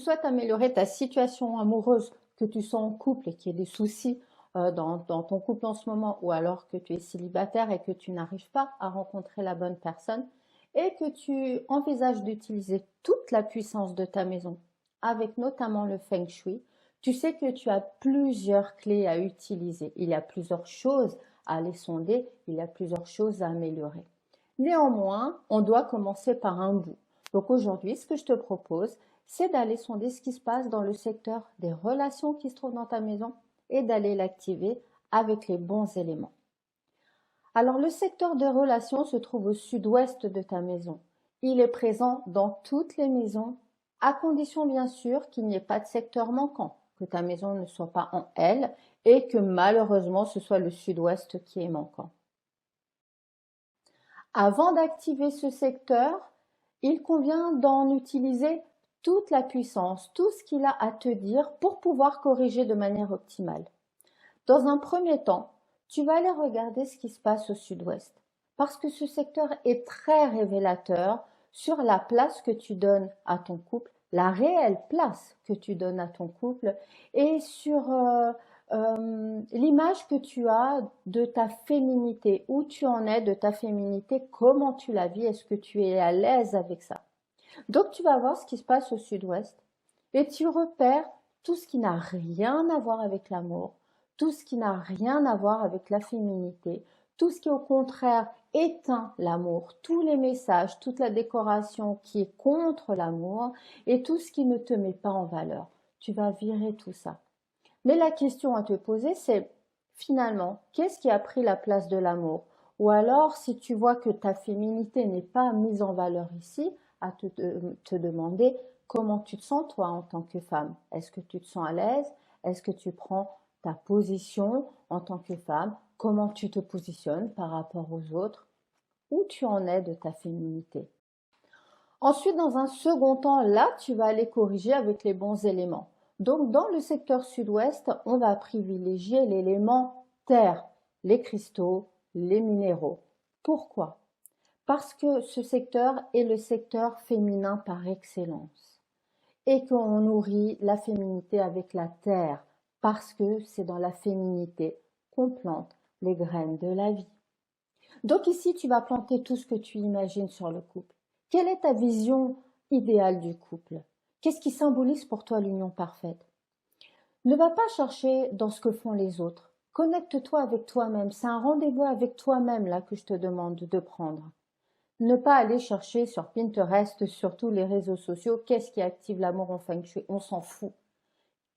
souhaites améliorer ta situation amoureuse, que tu sois en couple et qu'il y ait des soucis dans ton couple en ce moment, ou alors que tu es célibataire et que tu n'arrives pas à rencontrer la bonne personne, et que tu envisages d'utiliser toute la puissance de ta maison, avec notamment le Feng Shui, tu sais que tu as plusieurs clés à utiliser. Il y a plusieurs choses à aller sonder, il y a plusieurs choses à améliorer. Néanmoins, on doit commencer par un bout. Donc aujourd'hui, ce que je te propose, c'est d'aller sonder ce qui se passe dans le secteur des relations qui se trouvent dans ta maison et d'aller l'activer avec les bons éléments. Alors le secteur des relations se trouve au sud-ouest de ta maison. Il est présent dans toutes les maisons, à condition bien sûr qu'il n'y ait pas de secteur manquant, que ta maison ne soit pas en L et que malheureusement ce soit le sud-ouest qui est manquant. Avant d'activer ce secteur, il convient d'en utiliser toute la puissance, tout ce qu'il a à te dire pour pouvoir corriger de manière optimale. Dans un premier temps, tu vas aller regarder ce qui se passe au sud-ouest, parce que ce secteur est très révélateur sur la place que tu donnes à ton couple, la réelle place que tu donnes à ton couple, et sur l'image que tu as de ta féminité, où tu en es de ta féminité, comment tu la vis, est-ce que tu es à l'aise avec ça? Donc tu vas voir ce qui se passe au sud-ouest et tu repères tout ce qui n'a rien à voir avec l'amour, tout ce qui n'a rien à voir avec la féminité, tout ce qui au contraire éteint l'amour, tous les messages, toute la décoration qui est contre l'amour et tout ce qui ne te met pas en valeur. Tu vas virer tout ça. Mais la question à te poser, c'est finalement, qu'est-ce qui a pris la place de l'amour? Ou alors, si tu vois que ta féminité n'est pas mise en valeur ici, à te demander comment tu te sens toi en tant que femme. Est-ce que tu te sens à l'aise? Est-ce que tu prends ta position en tant que femme? Comment tu te positionnes par rapport aux autres? Où tu en es de ta féminité? Ensuite, dans un second temps, là, tu vas aller corriger avec les bons éléments. Donc, dans le secteur sud-ouest, on va privilégier l'élément terre, les cristaux, les minéraux. Pourquoi? Parce que ce secteur est le secteur féminin par excellence et qu'on nourrit la féminité avec la terre parce que c'est dans la féminité qu'on plante les graines de la vie. Donc ici, tu vas planter tout ce que tu imagines sur le couple. Quelle est ta vision idéale du couple? Qu'est-ce qui symbolise pour toi l'union parfaite? Ne va pas chercher dans ce que font les autres. Connecte-toi avec toi-même. C'est un rendez-vous avec toi-même là que je te demande de prendre. Ne pas aller chercher sur Pinterest, sur tous les réseaux sociaux, qu'est-ce qui active l'amour en Feng Shui? On s'en fout.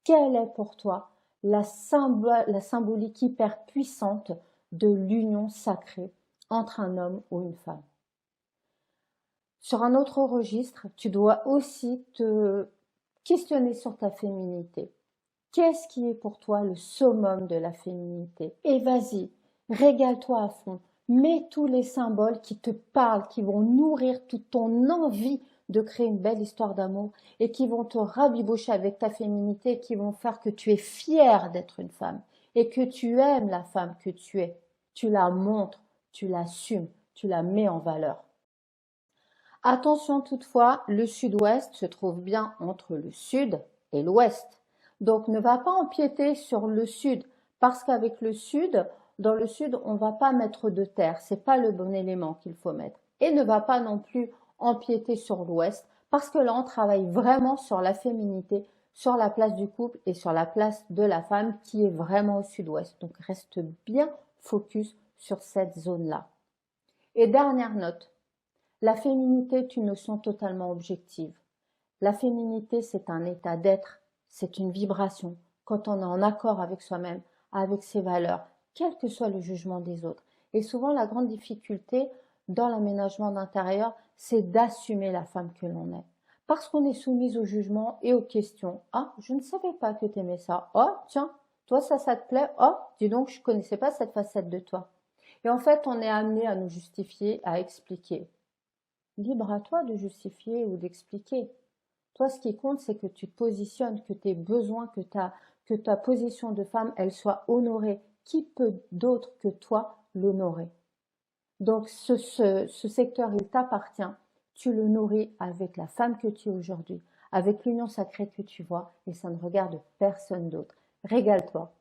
Quelle est pour toi la symbolique hyper puissante de l'union sacrée entre un homme ou une femme? Sur un autre registre, tu dois aussi te questionner sur ta féminité. Qu'est-ce qui est pour toi le summum de la féminité? Et vas-y, régale-toi à fond. Mets tous les symboles qui te parlent, qui vont nourrir toute ton envie de créer une belle histoire d'amour et qui vont te rabibocher avec ta féminité, qui vont faire que tu es fière d'être une femme et que tu aimes la femme que tu es. Tu la montres, tu l'assumes, tu la mets en valeur. Attention toutefois, le sud-ouest se trouve bien entre le sud et l'ouest. Donc ne va pas empiéter sur le sud parce qu'avec le sud, dans le sud, on ne va pas mettre de terre, c'est pas le bon élément qu'il faut mettre. Et ne va pas non plus empiéter sur l'ouest parce que là on travaille vraiment sur la féminité, sur la place du couple et sur la place de la femme qui est vraiment au sud-ouest. Donc reste bien focus sur cette zone-là. Et dernière note, la féminité est une notion totalement objective. La féminité, c'est un état d'être, c'est une vibration. Quand on est en accord avec soi-même, avec ses valeurs, quel que soit le jugement des autres. Et souvent, la grande difficulté dans l'aménagement d'intérieur, c'est d'assumer la femme que l'on est. Parce qu'on est soumise au jugement et aux questions. Ah, je ne savais pas que tu aimais ça. Oh, tiens, toi, ça te plaît. Oh, dis donc, je ne connaissais pas cette facette de toi. Et en fait, on est amené à nous justifier, à expliquer. Libre à toi de justifier ou d'expliquer. Toi, ce qui compte, c'est que tu te positionnes, que tes besoins, que ta position de femme, elle soit honorée. Qui peut d'autre que toi l'honorer? Donc, ce secteur, il t'appartient. Tu le nourris avec la femme que tu es aujourd'hui, avec l'union sacrée que tu vois et ça ne regarde personne d'autre. Régale-toi.